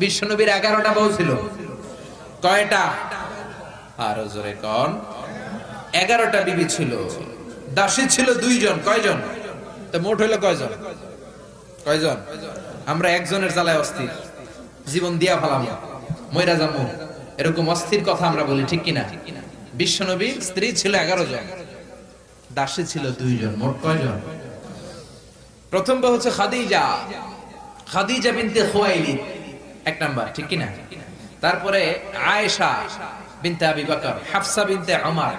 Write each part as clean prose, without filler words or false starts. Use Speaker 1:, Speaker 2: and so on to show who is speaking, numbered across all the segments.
Speaker 1: বিশ্বনবীর 11টা বউ ছিল। কয়টা? আরো জোরে কোন? 11টা বিবি ছিল। দাসী ছিল 2 জন। কয়জন? তো মোট হইলো কয়জন? কয়জন? আমরা একজনের জ্বালায় অস্থির, জীবন দিয়া ফেলাম, মইরা যাবো, এরকম অস্থির কথা আমরা বলি, ঠিক কিনা? বিশ্বনবীর স্ত্রী ছিল 11 জন, দাসী ছিল 2 জন। মোট কয়জন? প্রথম বউ হচ্ছে খাদিজা, খাদিজা বিনতে খুয়াইলিদ, 1 নাম্বার, ঠিক কিনা? তারপরে আয়েশা বিনতে আবি বকর, হাফসা বিনতে ওমর,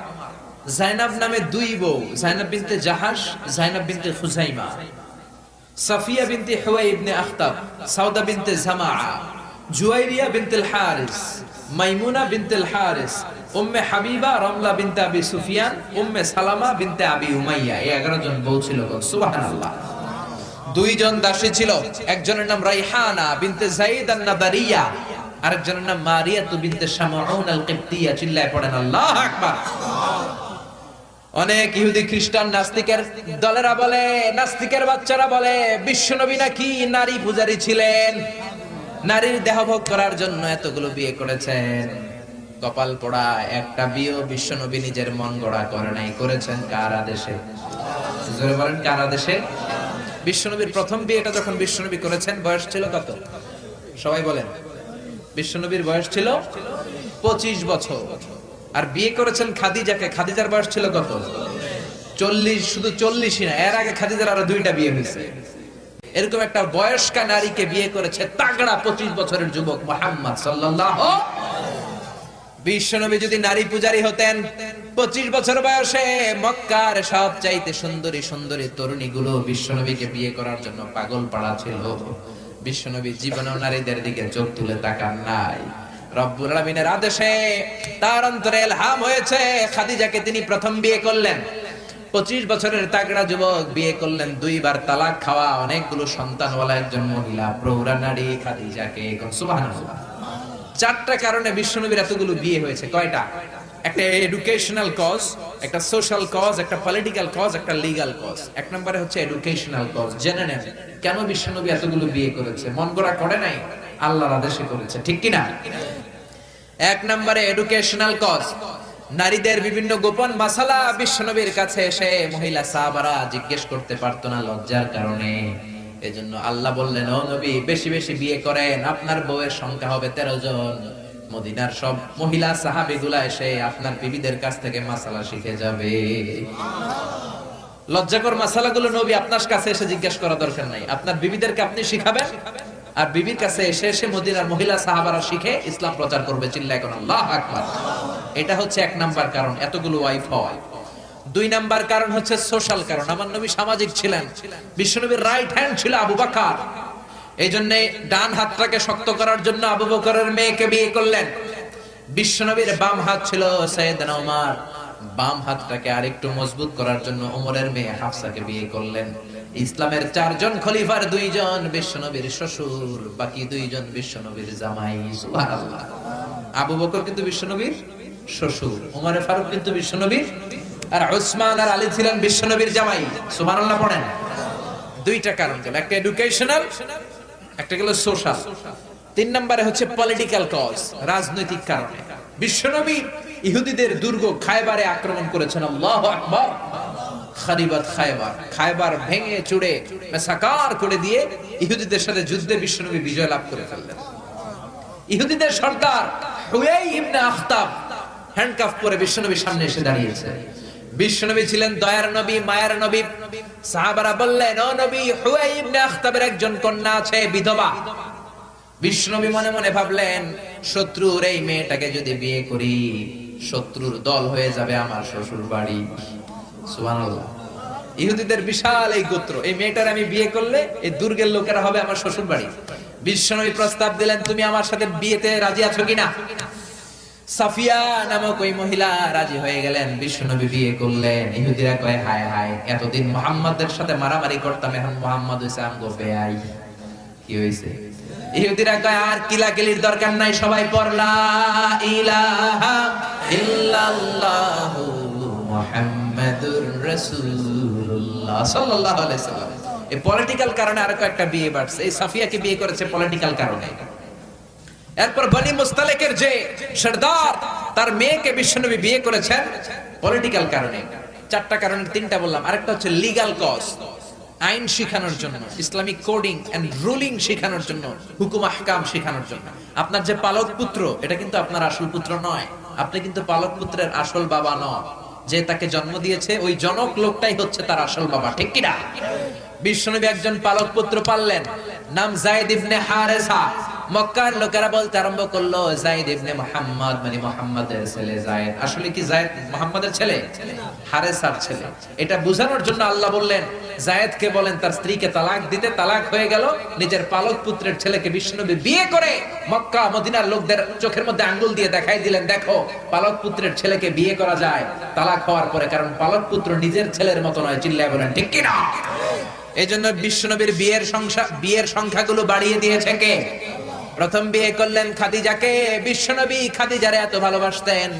Speaker 1: জাইনাব নামে 2 বউ, জাইনাব বিনতে জাহাশ, জাইনাব বিনতে খুজাইমা, সাফিয়া বিনতে হুয়াই ইবনে আখতাব, সাউদা বিনতে জামাআ, জুয়াইরিয়া বিনতে হারিস, মাইমুনা বিনতে হারিস, উম্মে হাবিবা রমলা বিনতে আবি সুফিয়ান, উম্মে সালামা বিনতে আবি উমাইয়া। এই 11 জন বউ ছিল। সুবহানাল্লাহ। 2 জন দাসী ছিল। একজনের নাম রাইহানা বিনতে যায়েদ আন-নাদারিয়া, আরেকজনের নাম মারিয়া বিনতে শামউন আল-কিবতিয়া। চিল্লায় পড়েন আল্লাহু আকবার। অনেক ইহুদি খ্রিস্টান নাস্তিকের দলেরা বলে, নাস্তিকের বাচ্চারা বলে বিশ্বনবী নাকি নারী পূজারী ছিলেন, নারীর দেহভোগ করার জন্য এতগুলো বিয়ে করেছেন। কপাল পোড়া, একটা বিয়ে বিশ্বনবী নিজের মন গড়া করে নাই, করেছেন কার আদেশে? জোরে বলেন, কার আদেশে? বিশ্বনবীর প্রথম বিয়েটা যখন বিশ্বনবী করেছেন বয়স ছিল কত? সবাই বলেন। বিশ্বনবীর বয়স ছিল 25 বছর। আর বিয়ে করেছেন খাদিজাকে, খাদিজার বয়স ছিল কত? 40। শুধু 40ই না, এর আগে খাদিজার আরো 2টা বিয়ে হয়েছে। এরকম একটা বয়স্কা নারীকে বিয়ে করেছে তাগড়া 25 বছরের যুবক মুহাম্মদ সাল্লাল্লাহু। বিশ্বনবী যদি নারী পূজারী হতেন, 25 বছর বয়সে মক্কার সবচাইতে সুন্দরী সুন্দরী তরুণীগুলো বিশ্বনবীকে বিয়ে করার জন্য পাগল পাড়া ছিল। বিশ্বনবী জীবনেও নারীদের দিকে চোখ তুলে তাকান নাই। রব্বুল আলামিনের আদেশে তার অন্তরে ইলহাম হয়েছে, খাদিজাকে তিনি প্রথম বিয়ে করলেন। 25 বছরের তাগড়া যুবক বিয়ে করলেন, 2 বার তালাক খাওয়া, অনেকগুলো সন্তানওয়ালা একজন মহিলা, প্রৌঢ়া নারী খাদিজাকে। সুবহানাল্লাহ। 4টা কারণে বিশ্বনবীর এতগুলো বিয়ে হয়েছে। কয়টা? একটা এডুকেশনাল কজ, একটা সোশ্যাল কজ, একটা পলিটিক্যাল কজ, একটা লিগ্যাল কজ। 1 নম্বরে হচ্ছে এডুকেশনাল কজ। জেনে নেন কেন বিশ্বনবী এতগুলো বিয়ে করেছে। মন গড়া করে নাই, আল্লাহর আদেশে করেছে, ঠিক কিনা? 1 নম্বরে এডুকেশনাল কজ। নারীদের বিভিন্ন গোপন মাসালা বিশ্বনবীর কাছে এসে মহিলা সাহাবারা জিজ্ঞেস করতে পারতো না লজ্জার কারণে। এজন্য আল্লাহ বললেন, ও নবী বেশি বেশি বিয়ে করেন, আপনার বউয়ের সংখ্যা হবে 13 জন। মদিনার সব মহিলা সাহাবীগুলা এসে আপনার বিবিদের কাছ থেকে মাসালা শিখে যাবে। লজ্জাকর মাসালাগুলো নবী আপনার কাছে এসে জিজ্ঞেস করা দরকার নাই, আপনার বিবিদেরকে আপনি শিখাবেন, আর বিবির কাছে এসে এসে মদিনার মহিলা সাহাবারা শিখে ইসলাম প্রচার করবে। চিল্লায় কোন আল্লাহু আকবার। এটা হচ্ছে 1 নাম্বার কারণ এতগুলো ওয়াইফ হওয়া। 2 নাম্বার কারণ হচ্ছে সোশ্যাল কারণ। আমার নবী সামাজিক ছিলেন। বিশ্বনবীর রাইট হ্যান্ড ছিল আবু বকর, এই জন্য ডান হাতটাকে শক্ত করার জন্য আবু বকরের মেয়েকে বিয়ে করলেন। বিশ্বনবীর বাম হাত ছিল সাইয়েদনা ওমর, বাম হাতটাকে আরেকটু মজবুত করার জন্য ওমরের মেয়ে হাফসাকে বিয়ে করলেন। ইসলামের 4 জন খলিফার 2 জন বিশ্বনবীর শ্বশুর, বাকি 2 জন বিশ্বনবীর জামাই। সুবহানাল্লাহ। আবু বকর কিন্তু বিশ্বনবীর শ্বশুর, ওমর ফারুক কিন্তু বিশ্বনবীর, আর উসমান আর আলী ছিলেন বিশ্বনবীর জামাই। সুবহানাল্লাহ পড়েন। 2টা কারণ গেল, একটা এডুকেশনাল, একটা গেল সোশ্যাল। 3 নম্বরে হচ্ছে পলিটিক্যাল কজ, রাজনৈতিক কারণে। বিশ্বনবী ইহুদিদের দুর্গ খায়বারে আক্রমণ করেছেন। আল্লাহু আকবার। খারিবাত খায়বার, খায়বার ভেঙে চুড়ে মেসাকার করে দিয়ে ইহুদিদের সাথে যুদ্ধে বিশ্বনবী বিজয় লাভ করে ফেললেন। ইহুদিদের সর্দার হুয়াই ইবনে আখতাব হ্যান্ডকাফ পরে বিশ্বনবীর সামনে এসে দাঁড়িয়েছে। বিশ্বনবী ছিলেন দয়ার নবী, মায়ার নবী। সাহাবারা বললেন, ও নবী, হুয়াই ইবনে আখতাবের একজন কন্যা আছে, বিধবা। বিশ্বনবী মনে মনে ভাবলেন, শত্রুর এই মেয়েটাকে যদি বিয়ে করি, শত্রুর দল হয়ে যাবে আমার শ্বশুর বাড়ি। সুবহানাল্লাহ। ইহুদিদের বিশাল এই গোত্র, এই মেয়েটার আমি বিয়ে করলে এই দুর্গের লোকেরা হবে আমার শ্বশুর বাড়ি। বিশ্বনবী প্রস্তাব দিলেন, তুমি আমার সাথে বিয়েতে রাজি আছো কিনা? সাফিয়া নামক ওই মহিলা রাজি হয়ে গেলেন। বিশ্বনবী বিয়ে করলেন। ইহুদিরা কয়, হায় হায়, এতদিন মুহাম্মাদের সাথে মারামারি করতাম, এখন মুহাম্মদ হইছে আমগো বেয়াই। কি হইছে? ইহুদিরা কয়, আর কিলাকিলির দরকার নাই, সবাই পড় লা ইলাহা ইল্লাল্লাহু মুহাম্মাদুর রাসূলুল্লাহ সাল্লাল্লাহু আলাইহি সাল্লাম। এই পলিটিক্যাল কারণে আরো একটা বিয়ে বাড়ছে। এই সাফিয়াকে বিয়ে করেছে পলিটিক্যাল কারণে। এরপর বনি মুস্তালিকের যে সরদার, তার মেয়েকে বিশ্বনবী বিয়ে করেছেন পলিটিক্যাল কারণে। চারটা কারণে তিনটা বললাম, আরেকটা হচ্ছে লিগ্যাল কজ, আইন শিখানোর জন্য, ইসলামিক কোডিং এন্ড রুলিং শিখানোর জন্য, হুকুম আহকাম শিখানোর জন্য। আপনার যে পালক পুত্র, এটা কিন্তু আপনার আসল পুত্র নয়, আপনি কিন্তু পালক পুত্রের আসল বাবা নন। যে তাকে জন্ম দিয়েছে ওই জনক লোকটাই হচ্ছে তার আসল বাবা, ঠিক কিনা? বিশ্বনবী একজন পালক পুত্র পাললেন, নাম যায়েদ ইবনে হারেসা। মক্কার লোকেরা বলতে আরম্ভ করলো যায়েদ ইবনে মুহাম্মদ, মানে মুহাম্মাদের ছেলে যায়েদ। আসলে কি যায়েদ মুহাম্মাদের ছেলে? হারেসার ছেলে। এটা বোঝানোর জন্য আল্লাহ বললেন যায়েদকে বলেন তার স্ত্রীকে তালাক দিতে। তালাক হয়ে গেল, নিজের পালক পুত্রের ছেলেকে বিশ্বনবী বিয়ে করে মক্কা মদিনার লোকদের চোখের মধ্যে আঙ্গুল দিয়ে দেখাই দিলেন, দেখো পালক পুত্রের ছেলেকে বিয়ে করা যায় তালাক হওয়ার পরে, কারণ পালক পুত্র নিজের ছেলের মতো নয়। চিল্লায় বলেন ঠিক কিনা? এই জন্য বিশ্বনবীর বিয়ের সংখ্যাগুলো বাড়িয়ে দিয়েছে কে? প্রথম বিয়ে করলেন খাদিজাকে। বিশ্বনবী খাদিজারে এত ভালোবাসতেন,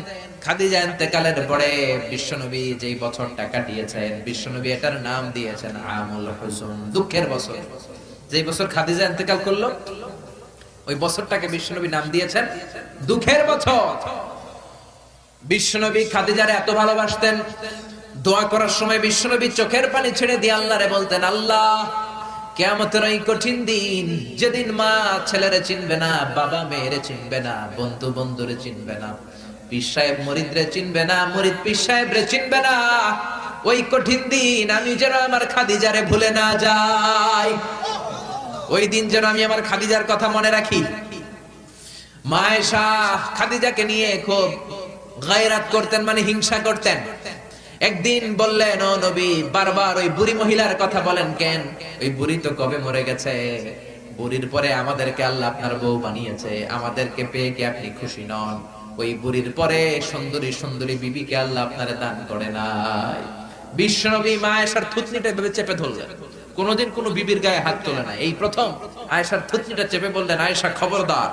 Speaker 1: খাদিজা ইন্তেকালের পরে বিশ্বনবী যেই বছরটা কাটিয়েছেন, বিশ্বনবী এটার নাম দিয়েছেন আমুল হুজুন, দুঃখের বছর। যেই বছর খাদিজা ইন্তেকাল করলো ওই বছরটাকে বিশ্বনবী নাম দিয়েছেন দুঃখের বছর। বিশ্বনবী খাদিজারে এত ভালোবাসতেন, দোয়া করার সময় বিশ্বনবী চোখের পানি ছেড়ে দিয়ে আল্লাহরে বলতেন, আল্লাহ কিয়ামতের ওই কঠিন দিন, যেদিন মা ছেলেরে চিনবে না, বাবা মেয়েরে চিনবে না, বন্ধু বন্ধুরে চিনবে না, পীর সাহেব মুরিদরে চিনবে না, মুরিদ পীর সাহেবরে চিনবে না, ওই কঠিন দিন আমি যেন আমার খাদিজারে ভুলে না যাই, ওই দিন যেন আমি আমার খাদিজার কথা মনে রাখি। মা আয়েশা খাদিজাকে নিয়ে খুব গায়রাত করতেন, মানে হিংসা করতেন। একদিন বললেন, ও নবী, বারবার ওই বুড়ি মহিলার কথা বলেন কেন? ওই বুড়ি তো কবে মরে গেছে, বুড়ির পরে আমাদেরকে আল্লাহ আপনার বউ বানিয়েছে, আমাদেরকে পেয়ে কি আপনি খুশি নন? ওই বুড়ির পরে সুন্দরী সুন্দরী বিবিকে আল্লাহ আপনারে দান করে নাই। বিশ্বনবী মা আয়েশার থুতনিটা ভেবে চেপে ধরলেন, কোনোদিন কোনো বিবির গায়ে হাত তোলে না, এই প্রথম আয়েশার থুতনিটা চেপে বললেন, আয়েশা খবরদার,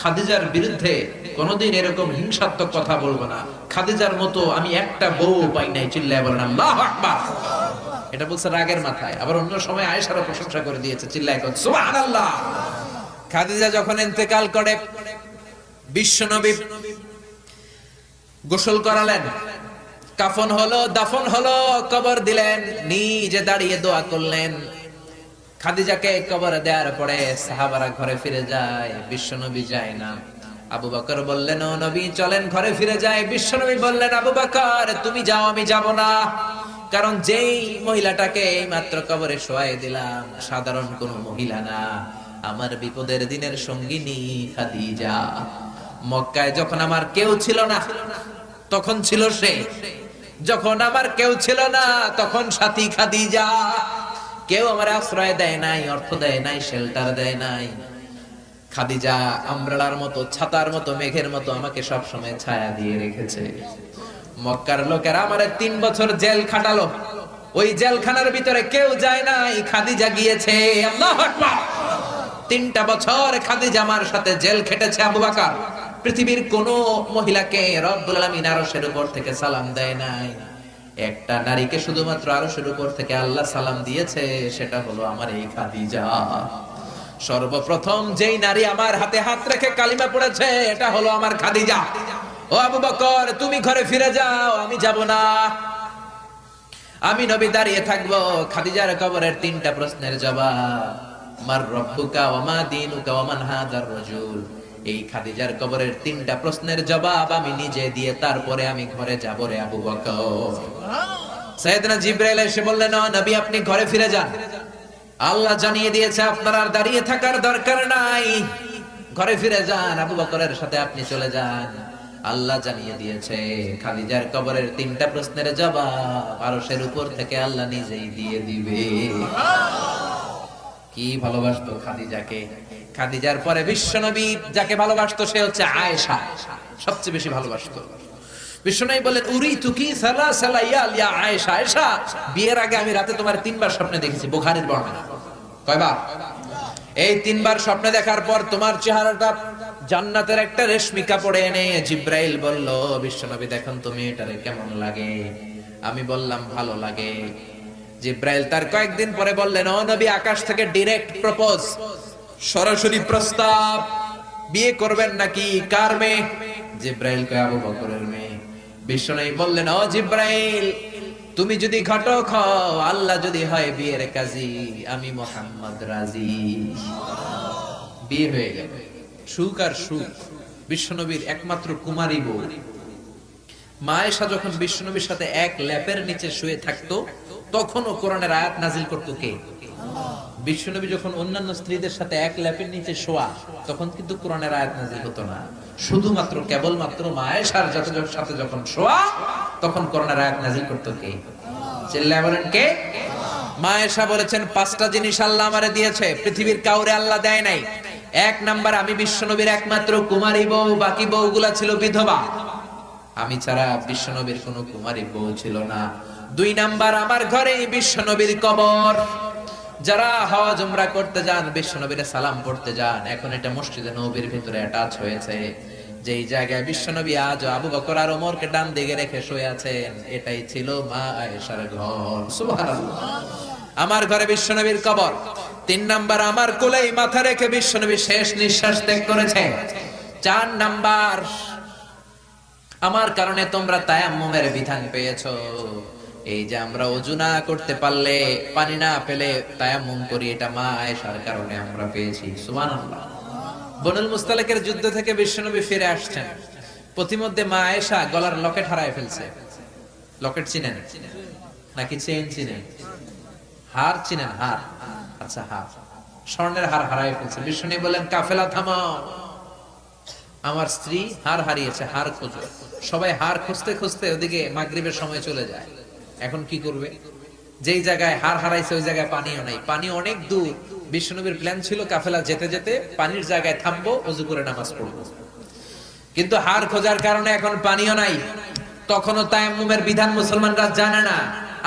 Speaker 1: খাদিজার বিরুদ্ধে কোনোদিন এরকম হিংসাত্মক কথা বলবো না, খাদিজার মতো আমি একটা বউ পাই নাই। চিল্লায় বলেন আল্লাহু আকবার। এটা বলছে রাগের মাথায়। আবার অন্য সময় আয়েশারও প্রশংসা করে দিয়েছে, চিল্লায় বলেন সুবহানাল্লাহ। খাদিজা যখন ইন্তেকাল করে বিশ্বনবী গোসল করালেন, কাফন হলো, দাফন হলো, কবর দিলেন, নিজে দাঁড়িয়ে দোয়া করলেন। খাদিজাকে কবরে দেওয়ার পরে সাহাবারা ঘরে ফিরে যায়, বিশ্বনবী যায় না। আবু বকর বললেন, ও নবী চলেন ঘরে ফিরে যায়। বিশ্বনবী বললেন, আবু বকর তুমি যাও, আমি যাব না, কারণ যেই মহিলাটাকে এই মাত্র কবরে শোয়াই দিলাম সাধারণ কোন মহিলা না, আমার বিপদের দিনের সঙ্গিনী খাদিজা। মক্কায় যখন আমার কেউ ছিল না তখন ছিল সে, যখন আমার কেউ ছিল না তখন সাথী খাদিজা। কেউ আমার আশ্রয় দেয় নাই, অর্থ দেয় নাই, শেল্টার দেয় নাই, খাদিজা আমব্রেলার মতো, ছাতার মতো, মেঘের মতো আমাকে সব সময় ছায়া দিয়ে রেখেছে। মক্কার লোকেরা আমারে 3 বছর জেল খাটালো, ওই জেলখানার ভিতরে কেউ যায় নাই, খাদিজা গিয়েছে। আল্লাহু আকবার। 3টা বছর খাদিজা আমার সাথে জেল খেটেছে। আবু বকর পৃথিবীর কোন মহিলাকে রব্বুল আলামিন আরশের উপর থেকে সালাম দেয় নাই, একটা নারীকে শুধুমাত্র আরশের উপর থেকে আল্লাহ সালাম দিয়েছে, সেটা হলো আমার এই খাদিজা। সর্বপ্রথম যেই নারী আমার হাতে হাত রেখে কালিমা পড়েছে এটা হলো আমার খাদিজা। ও আবু বকর তুমি ঘরে ফিরে যাও, আমি যাব না, আমি নবী দাঁড়িয়ে থাকবো। খাদিজার কবরের 3টা প্রশ্নের জবাব, মার রব্বুকা ওয়া মা দীনুকা ওয়া মান হাযার রাজুল। এই খাদিজার কবরের 3টা প্রশ্নের জবাব আমি নিজে দিয়ে তারপরে আমি ঘরে যাব রে আবু বকর। সাইয়েদনা জিবরাইল এসে বললেন, ও নবী আপনি ঘরে ফিরে যান, আল্লাহ জানিয়ে দিয়েছে আপনার আর দাঁড়িয়ে থাকার দরকার নাই, ঘরে ফিরে যান, আবু বকরের সাথে আপনি চলে যান। আল্লাহ জানিয়ে দিয়েছে খাদিজার কবরের 3টা প্রশ্নের জবাব আরশের উপর থেকে আল্লাহ নিজেই দিয়ে দিবে। কি ভালোবাসতো খাদিজাকে। খাদিজার পরে বিশ্বনবী যাকে ভালোবাসতো সে হচ্ছে আয়েশা, সবচেয়ে বেশি ভালোবাসতো। বিশ্বনবী বলেন, উরিতু কি সালাসালা ইয়া আয়েশা, আয়েশা বিয়ের আগে আমি রাতে তোমার 3বার স্বপ্নে দেখেছি। বুখারীর বর্ণনা। কয়বার? এই 3বার স্বপ্নে দেখার পর তোমার চেহারাটা জান্নাতের একটা রেশমি কাপড়ে এনে জিবরাইল বলল, বিশ্বনবী দেখুন তুমি এটারে কেমন লাগে? আমি বললাম ভালো লাগে। জিবরাইল তার কয়েকদিন পরে বললেন, ও নবী আকাশ থেকে ডাইরেক্ট প্রপোজ, সরাসরি প্রস্তাব, বিয়ে করবেন নাকি? কার মেয়ে? জিব্রাইল কয় আবু বকরের মেয়ে। বিশ্বনবী বললেন, ও জিব্রাইল, তুমি যদি ঘটক হও, আল্লাহ যদি হয় বিয়ের কাজী, আমি মুহাম্মদ রাজি। বিয়ে হয়ে গেল, সুখ আর সুখ। বিশ্বনবীর একমাত্র কুমারী বউ মা আয়েশা যখন বিশ্বনবীর সাথে এক ল্যাপের নিচে শুয়ে থাকতো, তখনও কোরআনের আয়াত নাজিল করতো কে? বিশ্বনবী যখন অন্যান্য স্ত্রীদের সাথে এক ল্যাপের নিচে শোয়া, তখন কিন্তু কোরআনের আয়াত নাজিল হতো না। শুধুমাত্র কেবলমাত্র মা আয়েশার সাথে যখন শোয়া, তখন কোরআনের আয়াত নাজিল করতো কে? চিল্লায় বলেন কে? মা আয়েশা বলেছেন, 5টা জিনিস আল্লাহ আমারে দিয়েছে, পৃথিবীর কাউরে আল্লাহ দেয় নাই। 1 নাম্বার, আমি বিশ্বনবীর একমাত্র কুমারী বউ, বাকি বউগুলা ছিল বিধবা। আমি ছাড়া বিশ্বনবীর কোনো কুমারী বউ ছিল না। 2 নাম্বার, আমার ঘরে বিশ্বনবীর কবর। যারা হজ উমরা করতে যান, বিশ্বনবীর সালাম পড়তে যান, এখন এটা মসজিদে নববীর ভিতরে অ্যাটাচ হয়েছে। যেই জায়গায় বিশ্বনবী আজ আবু বকর আর ওমরকে ডান দিকে রেখে শুয়ে আছেন, এটাই ছিল মা আয়েশার ঘর। সুবহানাল্লাহ। আমার ঘরে বিশ্বনবীর কবর। 3 নাম্বার, আমার কোলেই মাথা রেখে বিশ্বনবী শেষ নিঃশ্বাস ত্যাগ করেছে। 4 নাম্বার, আমার কারণে তোমরা তায়াম্মুমের বিধান পেয়েছো। এই যে আমরা ওযু না করতে পারলে, পানি না পেলে তায়াম্মুম করি, এটা মা আয়েশার কারণে আমরা পেয়েছি। সুবহানাল্লাহ। বনুল মুস্তালিকের যুদ্ধ থেকে বিশ্বনবী ফিরে আসছেন, পথিমধ্যে মা আয়েশা গলার লকেট হারায় ফেলছে। লকেট চিনেন নাকি চেইন চিনেন? হার চিনেন? হার, আচ্ছা হার, স্বর্ণের হার হারায় ফেলছে। বিশ্বনবী বলেন, কাফেলা থামাও, আমার স্ত্রী হার হারিয়েছে, হার খোঁজো। সবাই হার খুঁজতে খুঁজতে ওদিকে মাগরিবের সময় চলে যায়। এখন কি করবে? যেই জায়গায় হার হারাইছে ওই জায়গায় পানিও নাই, পানি অনেক দূর। বিশ্বনবীর প্ল্যান ছিল কাফেলা যেতে যেতে পানির জায়গায় থামবো, ওযু করে নামাজ পড়বো। কিন্তু হার খোঁজার কারণে এখন পানিও নাই। তখনও তায়াম্মুমের বিধান মুসলমানরা জানে না,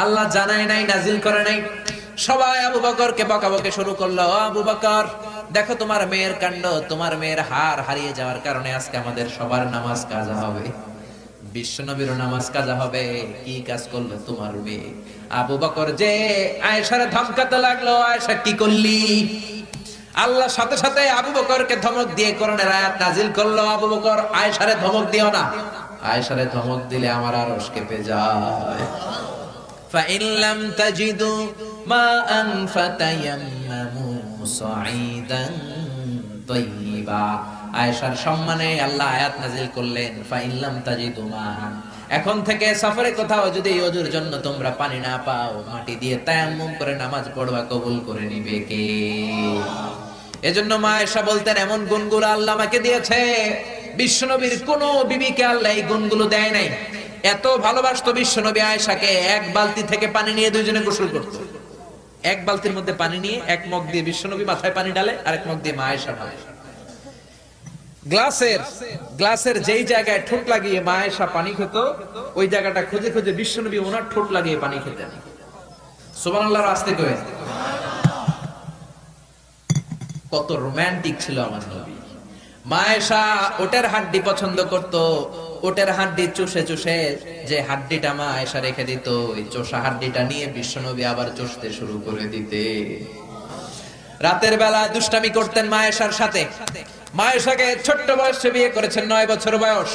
Speaker 1: আল্লাহ জানায় নাই, নাজিল করে নাই। সবাই আবু বকরকে বকাবকি শুরু করলো, আবু বকর দেখো তোমার মেয়ের কাণ্ড, তোমার মেয়ের হার হারিয়ে যাওয়ার কারণে আজকে আমাদের সবার নামাজ কাজা হবে, বিশ্বনবীর নামাজ কাজা হবে। কি কাজ করলো তোমার মেয়ে? আবু বকর যে আয়েশারে ধমকাতে লাগলো, আয়েশা কি করলি? আল্লাহ সাথে সাথে আবু বকরকে ধমক দিয়ে কোরআনের আয়াত নাজিল করলো, আবু বকর আয়েশারে ধমক দিও না, আয়েশারে ধমক দিলে আমার আরশ কেঁপে যায়। ফাইন লাম তাজিদু মাআন ফাতায়াম্মামু সাঈদান তাইয়্যিবা। আয়েশার সম্মানে আল্লাহ আয়াত নাজিল করলেন, ফাইন লাম তাজিদু মাআন, এখন থেকে সফরে কোথাও যদি ওযুর জন্য তোমরা পানি না পাও, মাটি দিয়ে তায়াম্মুম করে নামাজ পড়বা, কবুল করে নিবে কে? এজন্য মা আয়েশা বলতেন, এমন গুণগুলো আল্লাহ আমাকে দিয়েছে, বিশ্বনবীর কোন বিবিকে আল্লাহ এই গুণগুলো দেয় নাই। এত ভালোবাসতো বিশ্বনবী আয়েশাকে, 1 বালতি থেকে পানি নিয়ে দুইজনে গোসল করত। 1 বালতির মধ্যে পানি নিয়ে 1 মগ দিয়ে বিশ্বনবী মাথায় পানি ঢালে, আর 1 মগ দিয়ে মা আয়েশা ঢালে। গ্লাসের যেই জায়গায় ঠোঁট লাগিয়ে মা আয়েশা পানি খেত, ওই জায়গাটা খুঁজে খুঁজে বিশ্বনবী ওনার ঠোঁট লাগিয়ে পানি খেতেন। সুবহানাল্লাহ। আস্তে কই, কত রোমান্টিক ছিল আমার নবী। মা আয়েশা ওটের হাড্ডি পছন্দ করত, ওটের হাড্ডি চুষে চুষে যে হাড্ডিটা মা আয়েশা রেখে দিত, ওই চোষা হাড্ডিটা নিয়ে বিশ্বনবী আবার চুষতে শুরু করে দিতে। রাতের বেলা দুষ্টামি করতেন মা আয়েশার সাথে। মা আয়েশাকে ছোট্ট বয়সে বিয়ে করেছেন, 9 বছর বয়স।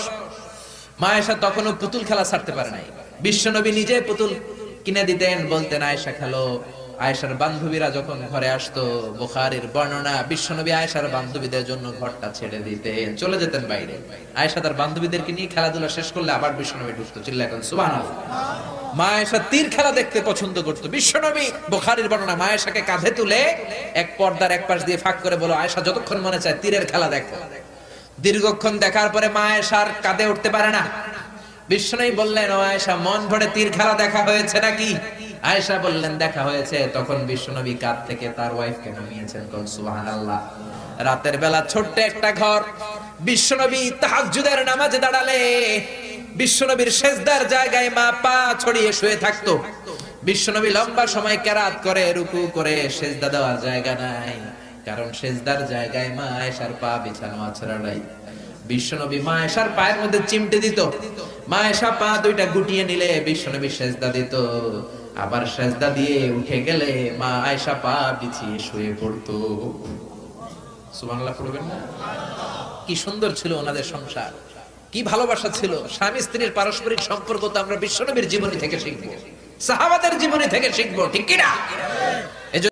Speaker 1: মা আয়েশা তখনও পুতুল খেলা ছাড়তে পারে নাই। বিশ্বনবী নিজে পুতুল কিনে দিতেন, বলতেন আয়েশা খেলো। আয়েশার বান্ধবীরা যখন ঘরে আসতো, বুখারীর বর্ণনা, বিশ্বনবী আয়েশার বান্ধবীদের জন্য ঘরটা ছেড়ে দিতেন, চলে যেতেন বাইরে। আয়েশা তার বান্ধবীদেরকে নিয়ে খেলাধুলা শেষ করলে আবার বিশ্বনবী ঢুকতো। চিল্লায় এখন সুবহানাল্লাহ। মা আয়েশা তীর খেলা দেখতে পছন্দ করতো। বিশ্বনবী, বুখারীর বর্ণনা, মা আয়েশাকে কাঁধে তুলে এক পর্দার এক পাশ দিয়ে ফাঁক করে বলো, আয়েশা যতক্ষণ মনে চায় তীরের খেলা দেখো। দীর্ঘক্ষণ দেখার পরে মা আয়েশার কাঁধে উঠতে পারে না। বিশ্বনবী বললেন, ও আয়েশা, মন ভরে তীর খেলা দেখা হয়েছে নাকি? আয়েশা বললেন, দেখা হয়েছে। তখন বিশ্বনবী কাঁধ থেকে তার ওয়াইফকে নামিয়েছেন। সুবহানাল্লাহ। রাতের বেলা ছোট্ট একটা ঘর, বিশ্বনবী তাহাজ্জুদের নামাজে দাঁড়ালে বিশ্বনবীর সেজদার জায়গায় মা পা ছড়িয়ে শুয়ে থাকতো। বিশ্বনবী লম্বা সময় কেরাত করে, রুকু করে, সেজদা দেওয়ার জায়গা নাই, কারণ সেজদার জায়গায় মা আয়েশার পা বিছানো আছড়াই। বিশ্বনবী মা আয়েশার পায়ের মধ্যে চিমটে দিত। মা আয়েশা পা দুইটা গুটিয়ে নিলে বিশ্বনবী সেজদা দিত। আবার সেজদা দিয়ে উঠে গেলে মা আয়েশা পা বিছিয়ে শুয়ে পড়তো। সুবহানাল্লাহ পড়বেন না? কি সুন্দর ছিল ওনাদের সংসার, কি ভালোবাসা ছিল। স্বামী স্ত্রীর পারস্পরিক সম্পর্ক তো আমরা বিশ্বনবীর জীবনী থেকে শিখবো, সাহাবাদের জীবনী থেকে শিখবো, ঠিক কিনা?